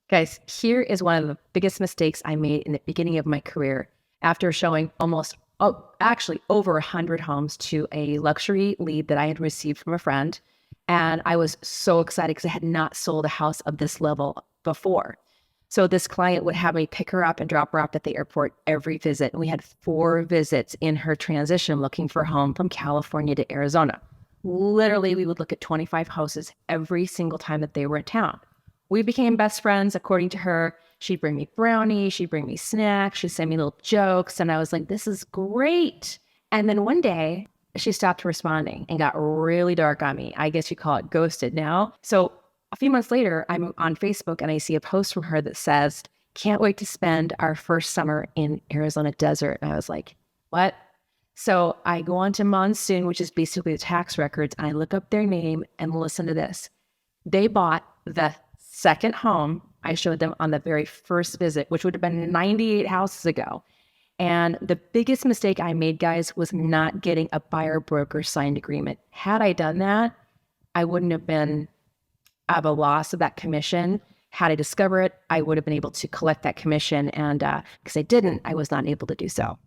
Guys, here is one of the biggest mistakes I made in the beginning of my career after showing actually over 100 homes to a luxury lead that I had received from a friend. And I was so excited because I had not sold a house of this level before. So this client would have me pick her up and drop her off at the airport every visit. And we had 4 visits in her transition looking for a home from California to Arizona. Literally, we would look at 25 houses every single time that they were in town. We became best friends, according to her. She'd bring me brownies, she'd bring me snacks, she'd send me little jokes. And I was like, this is great. And then one day she stopped responding and got really dark on me. I guess you call it ghosted now. So a few months later, I'm on Facebook and I see a post from her that says, can't wait to spend our first summer in Arizona desert. And I was like, what? So I go on to Monsoon, which is basically the tax records, and I look up their name and listen to this. They bought the second home I showed them on the very first visit, which would have been 98 houses ago. And the biggest mistake I made, guys, was not getting a buyer broker signed agreement. Had I done that, I wouldn't have been at a loss of that commission. Had I discovered it, I would have been able to collect that commission. And because I didn't, I was not able to do so.